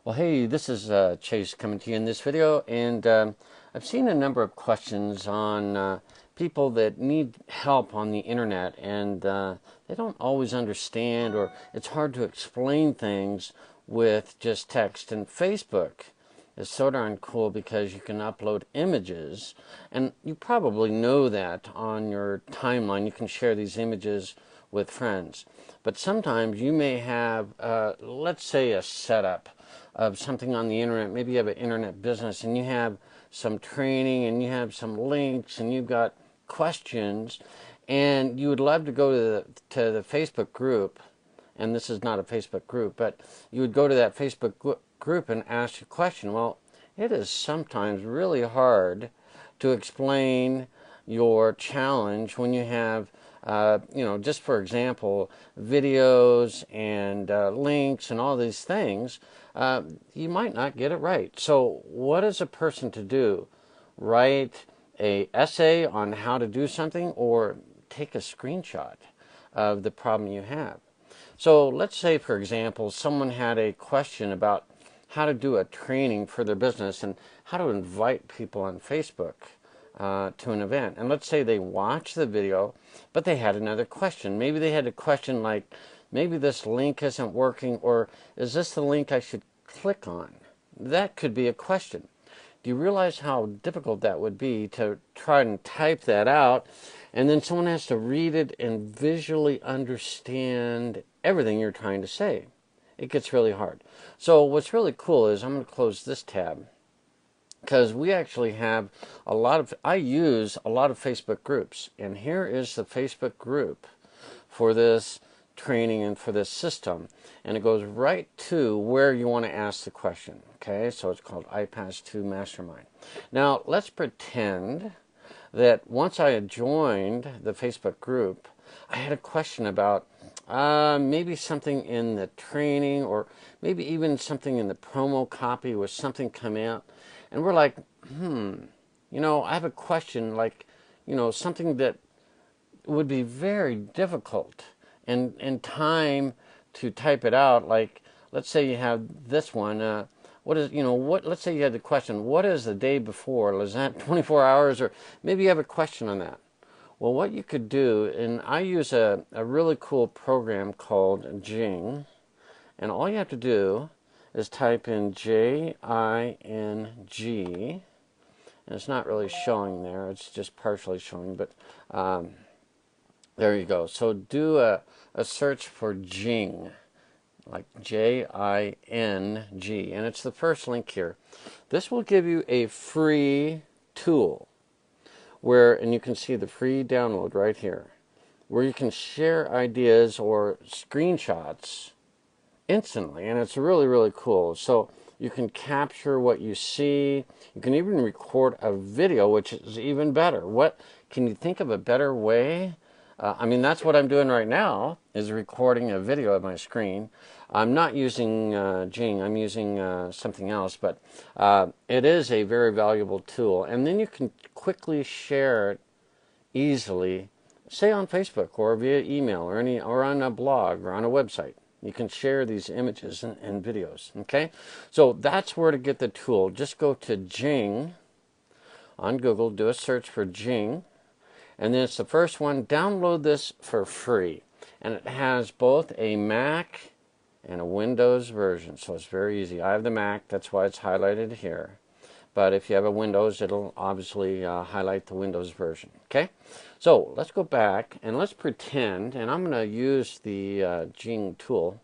Well, hey, this is Chase coming to you in this video, and I've seen a number of questions on people that need help on the internet, and they don't always understand, or it's hard to explain things with just text. And Facebook is so darn cool because you can upload images, and you probably know that on your timeline. You can share these images with friends, but sometimes you may have, let's say, a setup of something on the internet. Maybe you have an internet business and you have some training and you have some links and you've got questions, and you would love to go to the Facebook group. And this is not a Facebook group, but you would go to that Facebook group and ask a question. Well, it is sometimes really hard to explain your challenge when you have just for example, videos and links and all these things. You might not get it right. So what is a person to do? Write a essay on how to do something, or take a screenshot of the problem you have. So let's say, for example, someone had a question about how to do a training for their business and how to invite people on Facebook to an event. And let's say they watched the video, but they had another question. Maybe they had a question like, maybe this link isn't working, or is this the link I should click on? That could be a question. Do you realize how difficult that would be to try and type that out, and then someone has to read it and visually understand everything you're trying to say? It gets really hard. So what's really cool is, I'm going to close this tab, because we actually have I use a lot of Facebook groups, and here is the Facebook group for this training and for this system, and it goes right to where you want to ask the question. Okay, so it's called iPass2 Mastermind. Now let's pretend that once I had joined the Facebook group, I had a question about maybe something in the training, or maybe even something in the promo copy, was something coming out, and we're like, I have a question, like, something that would be very difficult and time to type it out. Like, let's say you have this one. Let's say you had the question, what is the day before? Is that 24 hours? Or maybe you have a question on that. Well, what you could do, and I use a really cool program called Jing, and all you have to do is type in Jing, and it's not really showing there, it's just partially showing, but there you go. So do a search for Jing, like Jing, and it's the first link here. This will give you a free tool and you can see the free download right here, where you can share ideas or screenshots instantly, and it's really, really cool. So you can capture what you see. You can even record a video, which is even better. What can you think of a better way? That's what I'm doing right now, is recording a video of my screen. I'm not using Jing, I'm using something else, but it is a very valuable tool. And then you can quickly share it easily, say on Facebook or via email or on a blog or on a website. You can share these images and videos, okay? So that's where to get the tool. Just go to Jing on Google, do a search for Jing, and then it's the first one. Download this for free, and it has both a Mac and a Windows version, so it's very easy. I have the Mac, that's why it's highlighted here. But if you have a Windows, it'll obviously highlight the Windows version. Okay, so let's go back and let's pretend, and I'm going to use the Jing tool.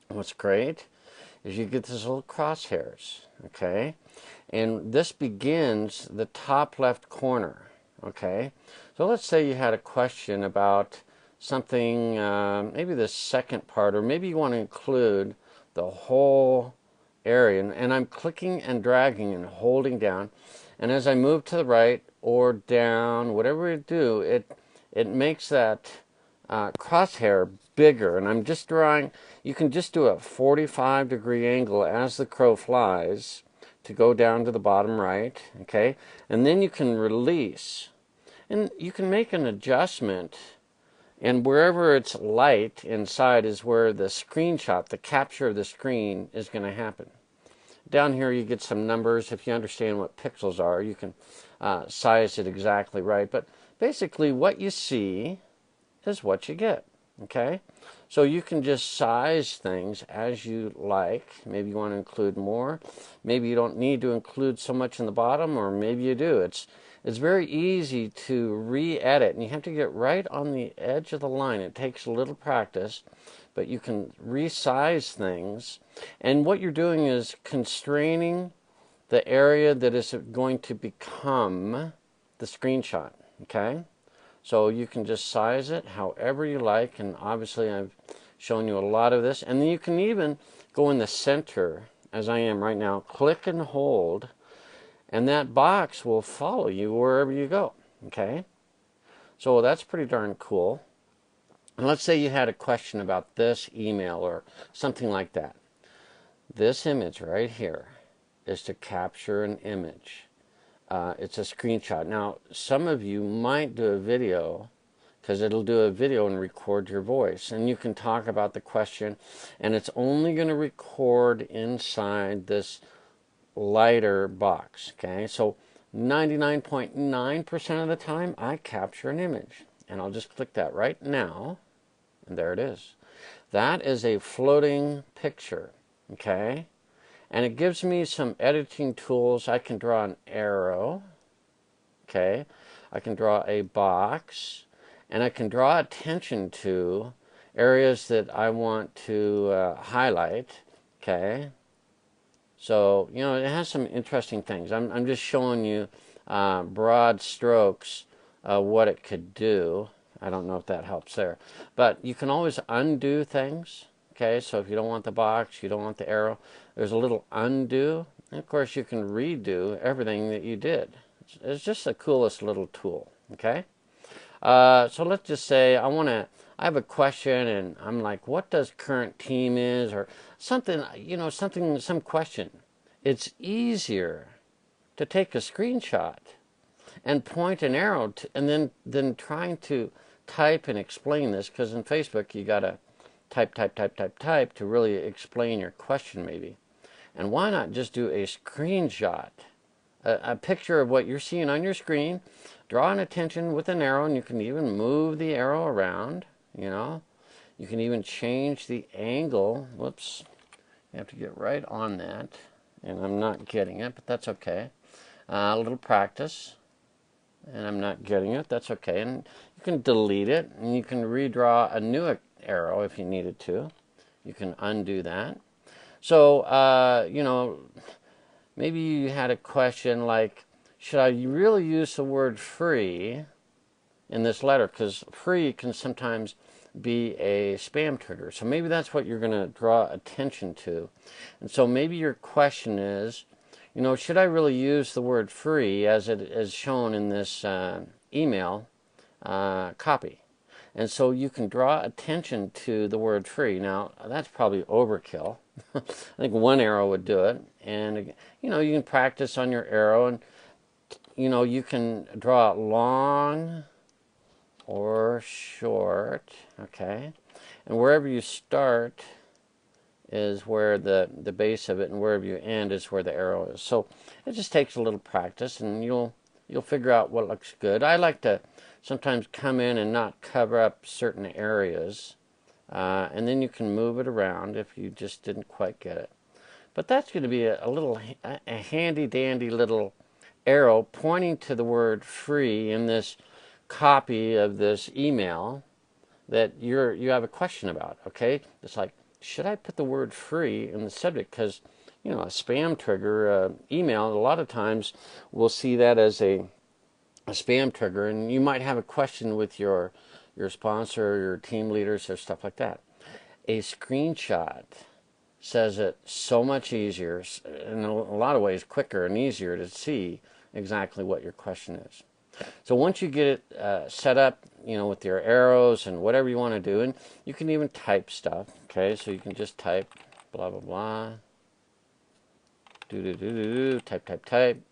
What's great is you get these little crosshairs, okay? And this begins the top left corner, okay? So let's say you had a question about something, maybe the second part, or maybe you want to include the whole area, and I'm clicking and dragging and holding down, and as I move to the right or down, whatever you do, it makes that crosshair bigger, and I'm just drawing. You can just do a 45-degree angle as the crow flies to go down to the bottom right, okay, and then you can release, and you can make an adjustment, and wherever it's light inside is where the screenshot, the capture of the screen, is going to happen. down here you get some numbers. If you understand what pixels are, you can size it exactly right. But basically what you see is what you get, okay? So you can just size things as you like. Maybe you want to include more. Maybe you don't need to include so much in the bottom, or maybe you do. It's very easy to re-edit, and you have to get right on the edge of the line. It takes a little practice, but you can resize things. And what you're doing is constraining the area that is going to become the screenshot, okay? So you can just size it however you like, and obviously I've shown you a lot of this. And then you can even go in the center, as I am right now, click and hold, and that box will follow you wherever you go, okay? So that's pretty darn cool. And let's say you had a question about this email or something like that. This image right here is to capture an image. It's a screenshot. Now, some of you might do a video, because it'll do a video and record your voice. And you can talk about the question, and it's only going to record inside this lighter box, okay? So 99.9% of the time, I capture an image. And I'll just click that right now, and there it is. That is a floating picture, okay? And it gives me some editing tools. I can draw an arrow, okay? I can draw a box, and I can draw attention to areas that I want to highlight, okay? So, you know, it has some interesting things. I'm just showing you broad strokes what it could do. I don't know if that helps there. But you can always undo things. Okay, so if you don't want the box, you don't want the arrow, there's a little undo. And of course, you can redo everything that you did. It's just the coolest little tool. Okay, so let's just say I have a question, and I'm like, what does current team is, or something, you know, some question. It's easier to take a screenshot and point an arrow to, and then trying to type and explain this, because in Facebook you gotta type to really explain your question maybe. And why not just do a screenshot, a picture of what you're seeing on your screen, draw an attention with an arrow, and you can even move the arrow around, you know. You can even change the angle. Whoops, you have to get right on that, and I'm not getting it, but that's okay. A little practice, and I'm not getting it, that's okay. And you can delete it, and you can redraw a new arrow if you needed to. You can undo that. So, you know, maybe you had a question like, should I really use the word free in this letter? Because free can sometimes be a spam trigger. So maybe that's what you're going to draw attention to. And so maybe your question is, you know, should I really use the word free as it is shown in this email copy? And so you can draw attention to the word free. Now, that's probably overkill. I think one arrow would do it. And, you know, you can practice on your arrow, and, you know, you can draw long or short, okay? And wherever you start is where the base of it, and wherever you end is where the arrow is. So it just takes a little practice, and you'll figure out what looks good. I like to sometimes come in and not cover up certain areas, and then you can move it around if you just didn't quite get it. But that's going to be a handy dandy little arrow pointing to the word free in this copy of this email that you have a question about. Okay, it's like, should I put the word free in the subject? Because, you know, a spam trigger email, a lot of times we'll see that as a spam trigger, and you might have a question with your sponsor or your team leaders or stuff like that. A screenshot says it so much easier, in a lot of ways quicker and easier to see exactly what your question is. So once you get it set up, you know, with your arrows and whatever you want to do, and you can even type stuff, okay? So you can just type blah, blah, blah, type.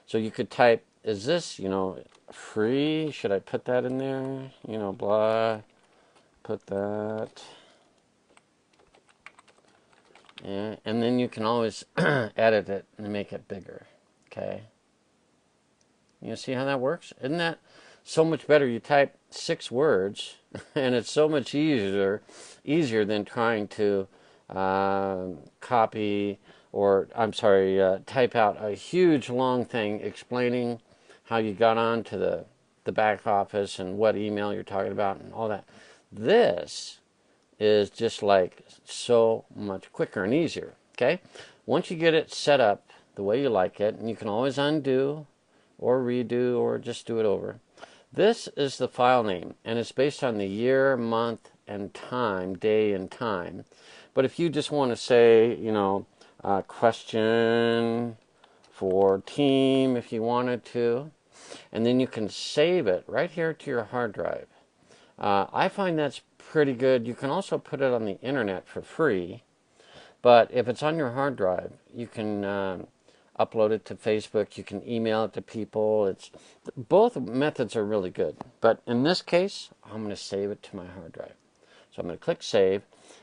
So you could type, is this, you know, free? Should I put that in there? You know, blah, put that. and then you can always edit it and make it bigger. Okay. You see how that works? Isn't that so much better? You type 6 words, and it's so much easier than trying to copy or, I'm sorry, type out a huge long thing explaining how you got on to the back office and what email you're talking about and all that. This is just like so much quicker and easier. Okay? Once you get it set up the way you like it, and you can always undo or redo or just do it over. This is the file name, and it's based on the year, month, and time, day and time. But if you just want to say, question for team, if you wanted to, and then you can save it right here to your hard drive. I find that's pretty good. You can also put it on the internet for free, but if it's on your hard drive, you can upload it to Facebook. You can email it to people. Both methods are really good, but in this case, I'm going to save it to my hard drive. So I'm going to click Save,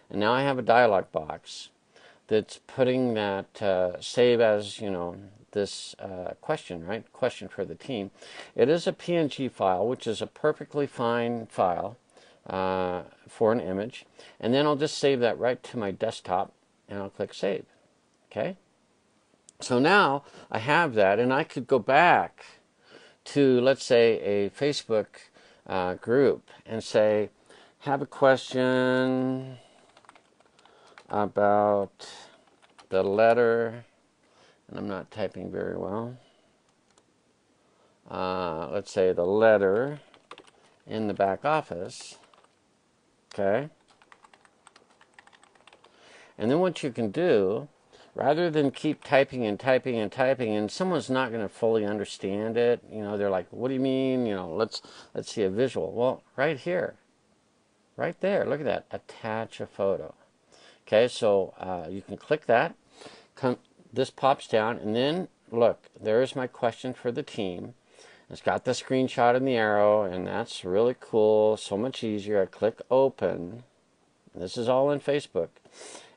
and now I have a dialog box that's putting that save as, this question, right? Question for the team. It is a PNG file, which is a perfectly fine file for an image. And then I'll just save that right to my desktop, and I'll click Save. Okay? So now I have that, and I could go back to, let's say, a Facebook group and say, have a question about the letter, and I'm not typing very well. Let's say the letter in the back office. Okay. And then what you can do, rather than keep typing and typing and typing, and someone's not going to fully understand it, they're like, what do you mean? Let's see a visual. Well, right here, right there, look at that, attach a photo. Okay, so you can click that. This pops down, and then look, there's my question for the team. It's got the screenshot and the arrow, and that's really cool, so much easier. I click Open. This is all in Facebook.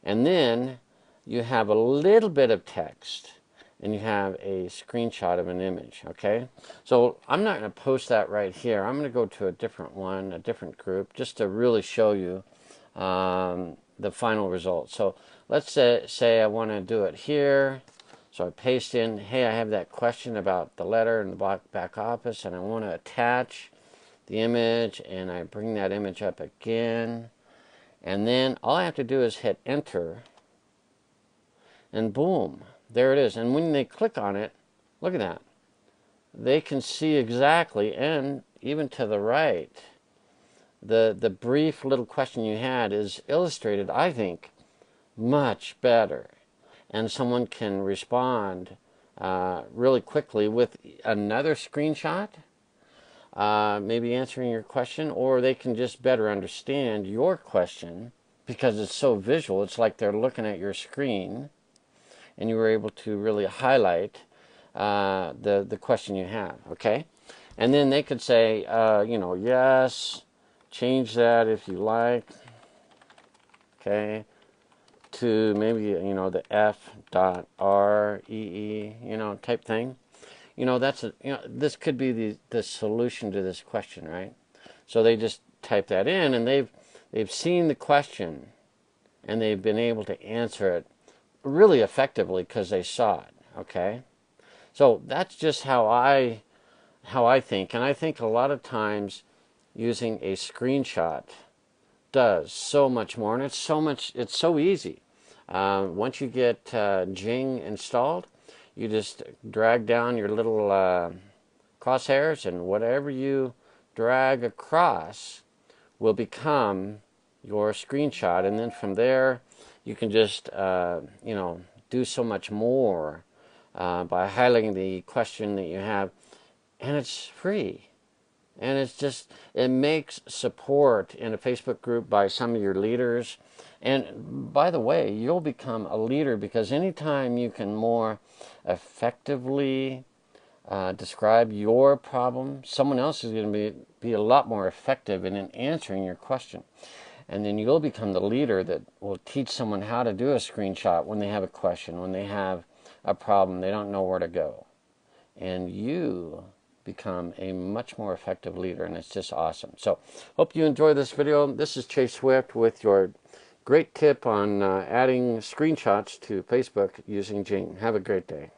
And then you have a little bit of text, and you have a screenshot of an image, okay? So I'm not going to post that right here. I'm going to go to a different one, a different group, just to really show you the final result. So let's say I want to do it here. So I paste in, hey, I have that question about the letter in the back office, and I want to attach the image, and I bring that image up again. And then all I have to do is hit enter, and boom, there it is. And when they click on it, look at that. They can see exactly, and even to the right, the brief little question you had is illustrated, I think, much better. And someone can respond really quickly with another screenshot, maybe answering your question, or they can just better understand your question because it's so visual. It's like they're looking at your screen, and you were able to really highlight the question you have, okay? And then they could say, yes, change that if you like, okay, to maybe, the F.REE, type thing. That's this could be the solution to this question, right? So they just type that in, and they've seen the question, and they've been able to answer it really effectively because they saw it, okay? So that's just how I think, and I think a lot of times using a screenshot does so much more, and it's so easy. Once you get Jing installed, you just drag down your little crosshairs, and whatever you drag across will become your screenshot, and then from there you can just do so much more by highlighting the question that you have, and it's free. And it makes support in a Facebook group by some of your leaders. And by the way, you'll become a leader because anytime you can more effectively describe your problem, someone else is going to be a lot more effective in answering your question. And then you'll become the leader that will teach someone how to do a screenshot when they have a question, when they have a problem, they don't know where to go. And you become a much more effective leader, and it's just awesome. So hope you enjoy this video. This is Chase Swift with your great tip on adding screenshots to Facebook using Jing. Have a great day.